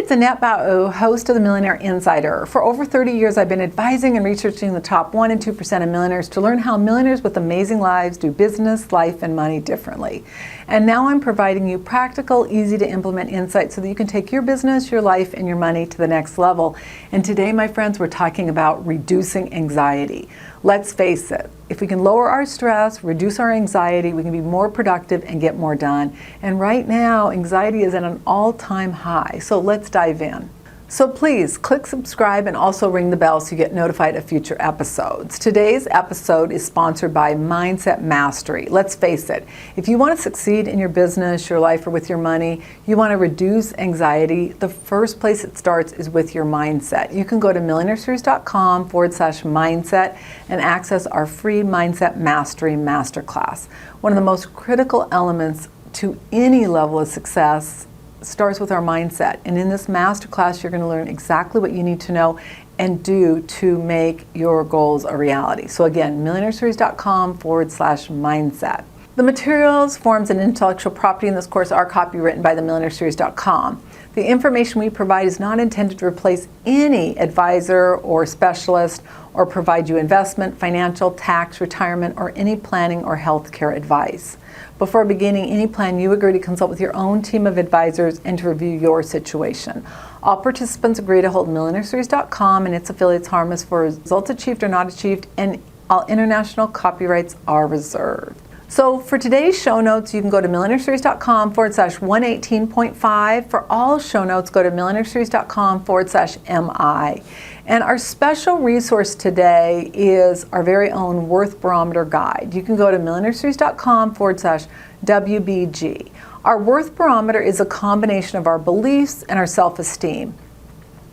it's Annette Bao, host of the Millionaire Insider. For over 30 years, I've been advising and researching the top 1% and 2% of millionaires to learn how millionaires with amazing lives do business, life, and money differently. And now I'm providing you practical, easy to implement insights so that you can take your business, your life, and your money to the next level. And today, my friends, we're talking about reducing anxiety. Let's face it, if we can lower our stress, reduce our anxiety, we can be more productive and get more done. And right now, anxiety is at an all-time high. So let's dive in. So please click subscribe and also ring the bell so you get notified of future episodes. Today's episode is sponsored by Mindset Mastery. Let's face it, if you want to succeed in your business, your life, or with your money, you want to reduce anxiety, the first place it starts is with your mindset. You can go to millionaireseries.com/mindset and access our free Mindset Mastery Masterclass. One of the most critical elements to any level of success starts with our mindset. And in this masterclass, you're going to learn exactly what you need to know and do to make your goals a reality. So again, millionaireseries.com/mindset. The materials, forms, and intellectual property in this course are copywritten by themillionaireseries.com. The information we provide is not intended to replace any advisor or specialist or provide you investment, financial, tax, retirement, or any planning or healthcare advice. Before beginning any plan, you agree to consult with your own team of advisors and to review your situation. All participants agree to hold millionaireseries.com and its affiliates harmless for results achieved or not achieved, and all international copyrights are reserved. So for today's show notes, you can go to millionaireseries.com/118.5. For all show notes, go to millionaireseries.com/MI. And our special resource today is our very own Worth Barometer Guide. You can go to millionaireseries.com/WBG. Our Worth Barometer is a combination of our beliefs and our self-esteem.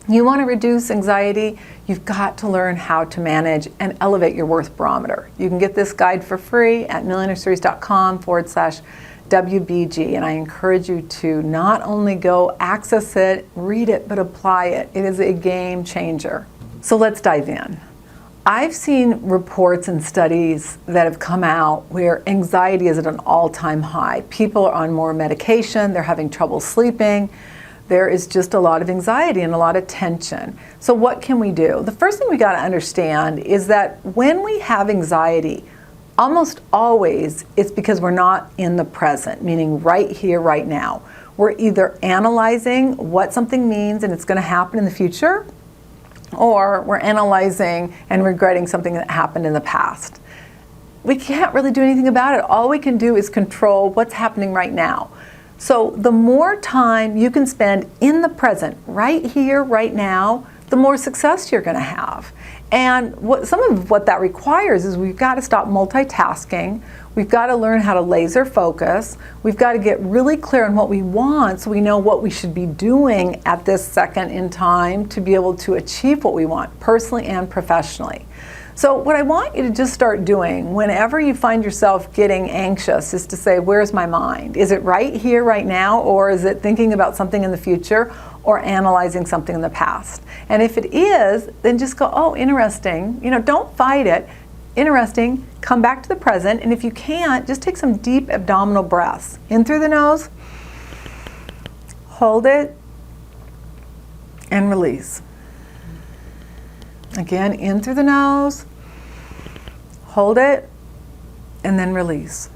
You want to reduce anxiety, you've got to learn how to manage and elevate your Worth Barometer. You can get this guide for free at millionaireseries.com/WBG, and I encourage you to not only go access it, read it, but apply it. It is a game changer. So let's dive in. I've seen reports and studies that have come out where anxiety is at an all-time high. People are on more medication, they're having trouble sleeping. There is just a lot of anxiety and a lot of tension. So what can we do? The first thing we got to understand is that when we have anxiety, almost always it's because we're not in the present, meaning right here, right now. We're either analyzing what something means and it's going to happen in the future, or we're analyzing and regretting something that happened in the past. We can't really do anything about it. All we can do is control what's happening right now. So the more time you can spend in the present, right here, right now, the more success you're going to have. And some of what that requires is we've got to stop multitasking. We've got to learn how to laser focus. We've got to get really clear on what we want so we know what we should be doing at this second in time to be able to achieve what we want, personally and professionally. So what I want you to just start doing whenever you find yourself getting anxious is to say, where's my mind? Is it right here, right now, or is it thinking about something in the future or analyzing something in the past? And if it is, then just go, oh, interesting. Don't fight it. Interesting. Come back to the present. And if you can't, just take some deep abdominal breaths. In through the nose, hold it, and release. Again, in through the nose, hold it, and then release.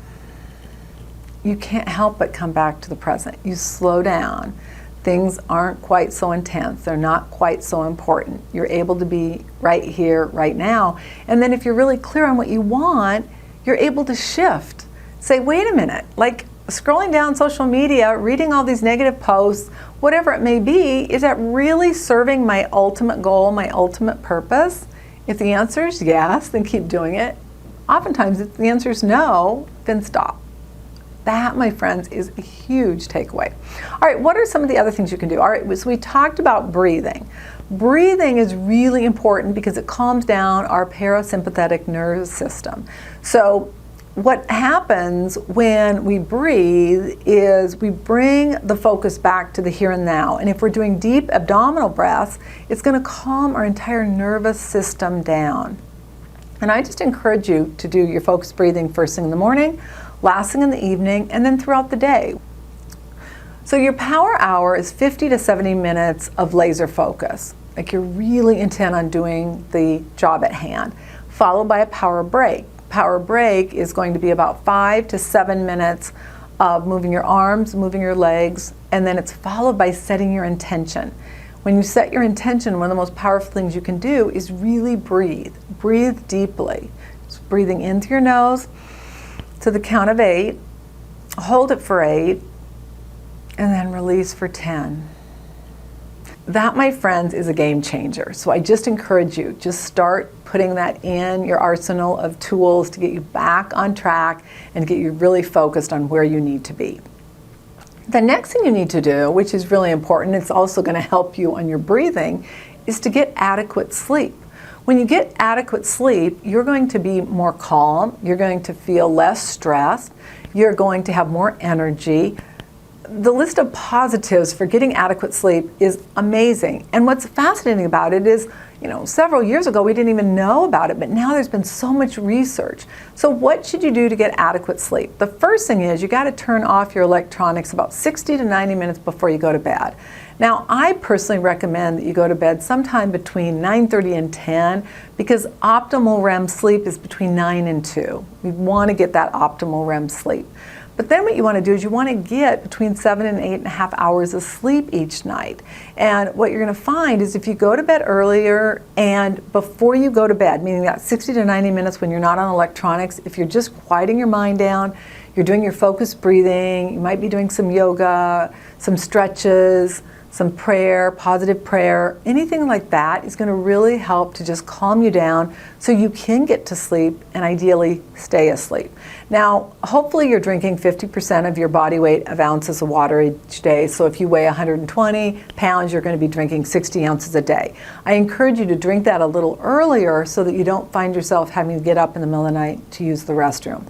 You can't help but come back to the present. You slow down. Things aren't quite so intense. They're not quite so important. You're able to be right here, right now. And then if you're really clear on what you want, you're able to shift. Say, wait a minute, like scrolling down social media, reading all these negative posts, whatever it may be, is that really serving my ultimate goal, my ultimate purpose? If the answer is yes, then keep doing it. Oftentimes, if the answer is no, then stop. That, my friends, is a huge takeaway. All right, what are some of the other things you can do? All right, so we talked about breathing. Breathing is really important because it calms down our parasympathetic nervous system. So what happens when we breathe is we bring the focus back to the here and now. And if we're doing deep abdominal breaths, it's going to calm our entire nervous system down. And I just encourage you to do your focused breathing first thing in the morning, last thing in the evening, and then throughout the day. So your power hour is 50 to 70 minutes of laser focus. Like you're really intent on doing the job at hand, followed by a power break. Power break is going to be about 5 to 7 minutes of moving your arms, moving your legs, and then it's followed by setting your intention. When you set your intention, one of the most powerful things you can do is really breathe. Breathe deeply. Just breathing in through your nose to the count of 8, hold it for 8, and then release for 10. That, my friends, is a game changer. So I just encourage you, just start putting that in your arsenal of tools to get you back on track and get you really focused on where you need to be. The next thing you need to do, which is really important, it's also going to help you on your breathing, is to get adequate sleep. When you get adequate sleep, you're going to be more calm, you're going to feel less stressed, you're going to have more energy. The list of positives for getting adequate sleep is amazing. And what's fascinating about it is, several years ago we didn't even know about it, but now there's been so much research. So what should you do to get adequate sleep? The first thing is you got to turn off your electronics about 60 to 90 minutes before you go to bed. Now, I personally recommend that you go to bed sometime between 9:30 and 10 because optimal REM sleep is between 9 and 2. We want to get that optimal REM sleep. But then what you want to do is you want to get between 7 and 8.5 hours of sleep each night. And what you're going to find is if you go to bed earlier and before you go to bed, meaning that 60 to 90 minutes when you're not on electronics, if you're just quieting your mind down, you're doing your focused breathing, you might be doing some yoga, some stretches, some prayer, positive prayer, anything like that is going to really help to just calm you down so you can get to sleep and ideally stay asleep. Now, hopefully you're drinking 50% of your body weight of ounces of water each day. So if you weigh 120 pounds, you're going to be drinking 60 ounces a day. I encourage you to drink that a little earlier so that you don't find yourself having to get up in the middle of the night to use the restroom.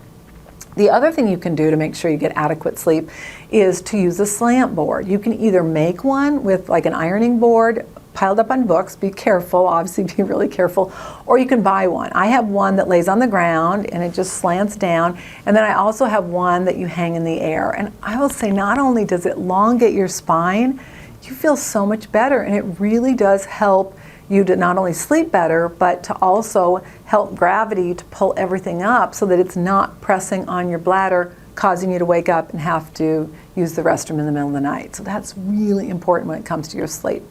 The other thing you can do to make sure you get adequate sleep is to use a slant board. You can either make one with like an ironing board piled up on books, be careful, obviously be really careful, or you can buy one. I have one that lays on the ground and it just slants down, and then I also have one that you hang in the air. And I will say not only does it elongate your spine, you feel so much better, and it really does help you to not only sleep better, but to also help gravity to pull everything up so that it's not pressing on your bladder, causing you to wake up and have to use the restroom in the middle of the night. So that's really important when it comes to your sleep.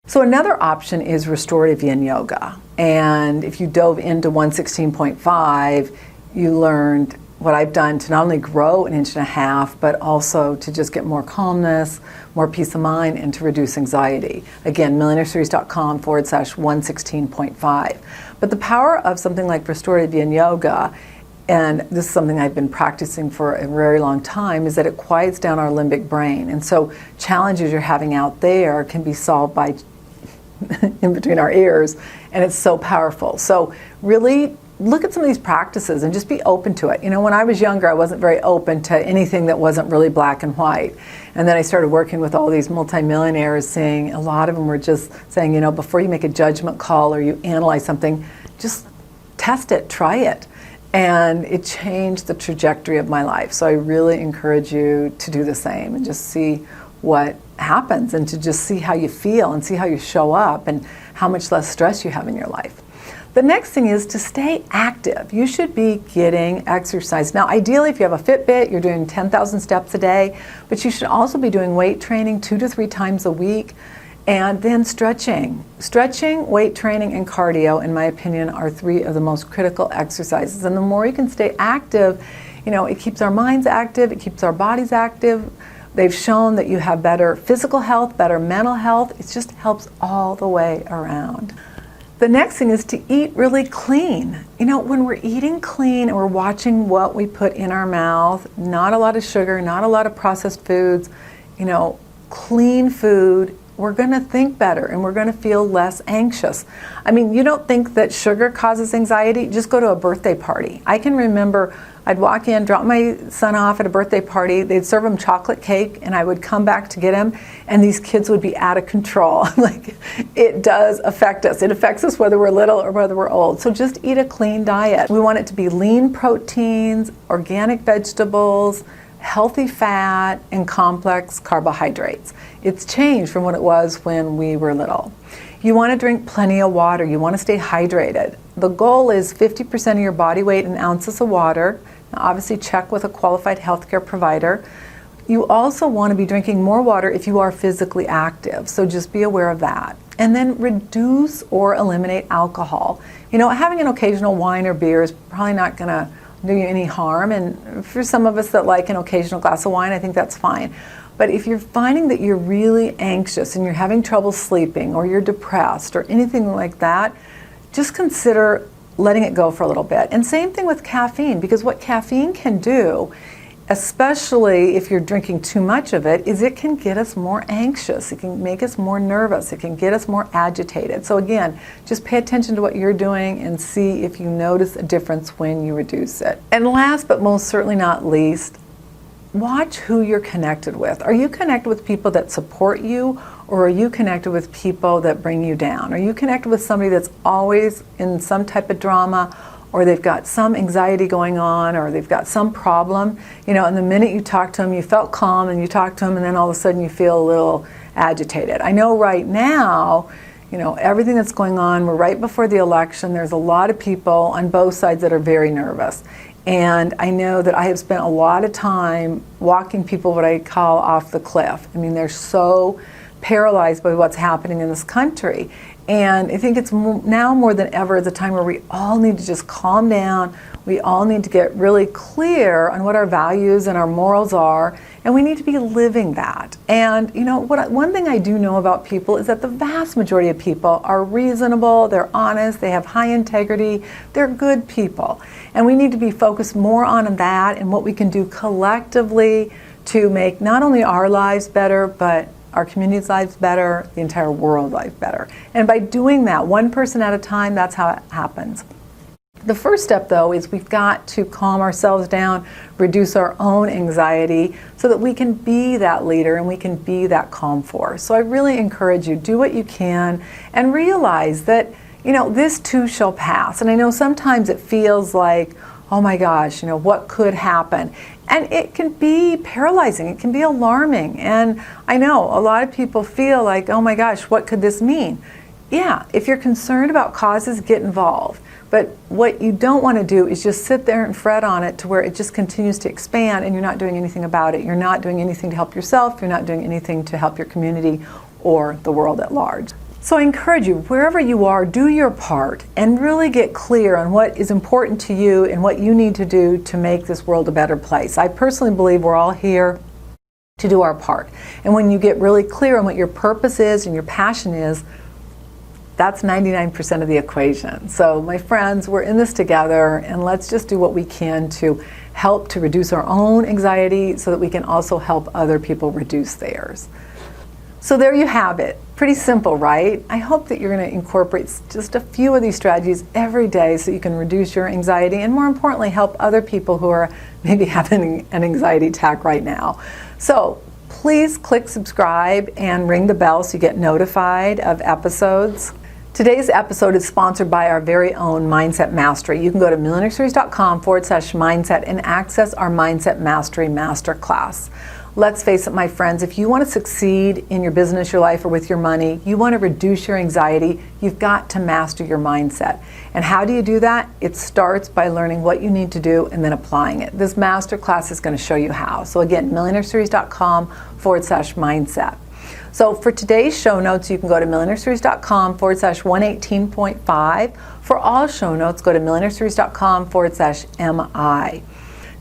So another option is restorative yin yoga. And if you dove into 116.5, you learned what I've done to not only grow 1.5 inches, but also to just get more calmness, more peace of mind, and to reduce anxiety. Again, millionaireseries.com/116.5. But the power of something like restorative yin yoga, and this is something I've been practicing for a very long time, is that it quiets down our limbic brain. And so challenges you're having out there can be solved by in between our ears, and it's so powerful. So really look at some of these practices and just be open to it. When I was younger, I wasn't very open to anything that wasn't really black and white. And then I started working with all these multimillionaires, seeing a lot of them were just saying, before you make a judgment call or you analyze something, just test it, try it. And it changed the trajectory of my life. So I really encourage you to do the same and just see what happens and to just see how you feel and see how you show up and how much less stress you have in your life. The next thing is to stay active. You should be getting exercise. Now, ideally, if you have a Fitbit, you're doing 10,000 steps a day, but you should also be doing weight training 2 to 3 times a week, and then stretching. Stretching, weight training, and cardio, in my opinion, are 3 of the most critical exercises. And the more you can stay active, it keeps our minds active, it keeps our bodies active. They've shown that you have better physical health, better mental health. It just helps all the way around. The next thing is to eat really clean. When we're eating clean and we're watching what we put in our mouth, not a lot of sugar, not a lot of processed foods, clean food, we're going to think better and we're going to feel less anxious. You don't think that sugar causes anxiety? Just go to a birthday party. I can remember I'd walk in, drop my son off at a birthday party, they'd serve him chocolate cake, and I would come back to get him, and these kids would be out of control. It does affect us. It affects us whether we're little or whether we're old. So just eat a clean diet. We want it to be lean proteins, organic vegetables, healthy fat and complex carbohydrates. It's changed from what it was when we were little. You want to drink plenty of water. You want to stay hydrated. The goal is 50% of your body weight in ounces of water. Now, obviously, check with a qualified healthcare provider. You also want to be drinking more water if you are physically active, so just be aware of that. And then reduce or eliminate alcohol. Having an occasional wine or beer is probably not going to do you any harm, and for some of us that like an occasional glass of wine, I think that's fine. But if you're finding that you're really anxious and you're having trouble sleeping or you're depressed or anything like that, just consider letting it go for a little bit. And same thing with caffeine, because what caffeine can do, especially if you're drinking too much of it, is it can get us more anxious. It can make us more nervous. It can get us more agitated. So again, just pay attention to what you're doing and see if you notice a difference when you reduce it. And last but most certainly not least, watch who you're connected with. Are you connected with people that support you, or are you connected with people that bring you down? Are you connected with somebody that's always in some type of drama, or they've got some anxiety going on, or they've got some problem, and the minute you talk to them, you felt calm, and you talk to them, and then all of a sudden you feel a little agitated. I know right now, everything that's going on, we're right before the election, there's a lot of people on both sides that are very nervous. And I know that I have spent a lot of time walking people what I call off the cliff. I mean, they're so paralyzed by what's happening in this country. And I think it's now more than ever the time where we all need to just calm down. We all need to get really clear on what our values and our morals are, and we need to be living that. And one thing I do know about people is that the vast majority of people are reasonable, they're honest, they have high integrity, they're good people. And we need to be focused more on that and what we can do collectively to make not only our lives better, but our community's lives better, the entire world life better. And by doing that, one person at a time, that's how it happens. The first step, though, is we've got to calm ourselves down, reduce our own anxiety so that we can be that leader and we can be that calm force. So I really encourage you, do what you can and realize that, this too shall pass. And I know sometimes it feels like, oh my gosh, what could happen? And it can be paralyzing, it can be alarming. And I know a lot of people feel like, oh my gosh, what could this mean? Yeah, if you're concerned about causes, get involved. But what you don't want to do is just sit there and fret on it to where it just continues to expand and you're not doing anything about it. You're not doing anything to help yourself, you're not doing anything to help your community or the world at large. So I encourage you, wherever you are, do your part and really get clear on what is important to you and what you need to do to make this world a better place. I personally believe we're all here to do our part. And when you get really clear on what your purpose is and your passion is, that's 99% of the equation. So my friends, we're in this together, and let's just do what we can to help to reduce our own anxiety so that we can also help other people reduce theirs. So there you have it. Pretty simple, right? I hope that you're going to incorporate just a few of these strategies every day so you can reduce your anxiety and, more importantly, help other people who are maybe having an anxiety attack right now. So please click subscribe and ring the bell so you get notified of episodes. Today's episode is sponsored by our very own Mindset Mastery. You can go to millionaireseries.com/mindset and access our Mindset Mastery Masterclass. Let's face it, my friends, if you want to succeed in your business, your life, or with your money, you want to reduce your anxiety, you've got to master your mindset. And how do you do that? It starts by learning what you need to do and then applying it. This masterclass is going to show you how. So again, millionaireseries.com/mindset. So for today's show notes, you can go to millionaireseries.com/118.5. For all show notes, go to millionaireseries.com/MI.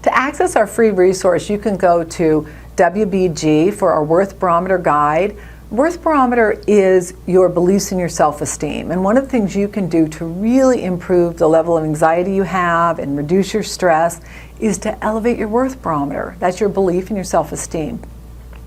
To access our free resource, you can go to WBG for our Worth Barometer Guide. Worth Barometer is your beliefs in your self-esteem. And one of the things you can do to really improve the level of anxiety you have and reduce your stress is to elevate your Worth Barometer. That's your belief in your self-esteem.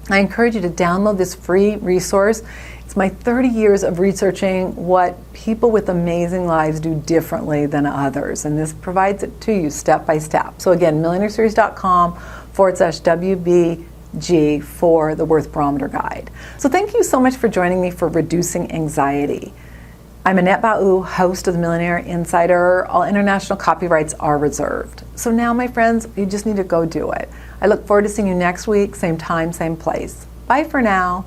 I encourage you to download this free resource. It's my 30 years of researching what people with amazing lives do differently than others. And this provides it to you step by step. So again, millionaireseries.com/WBG for the Worth Barometer Guide. So thank you so much for joining me for Reducing Anxiety. I'm Annette Ba'u, host of the Millionaire Insider. All international copyrights are reserved. So now, my friends, you just need to go do it. I look forward to seeing you next week, same time, same place. Bye for now.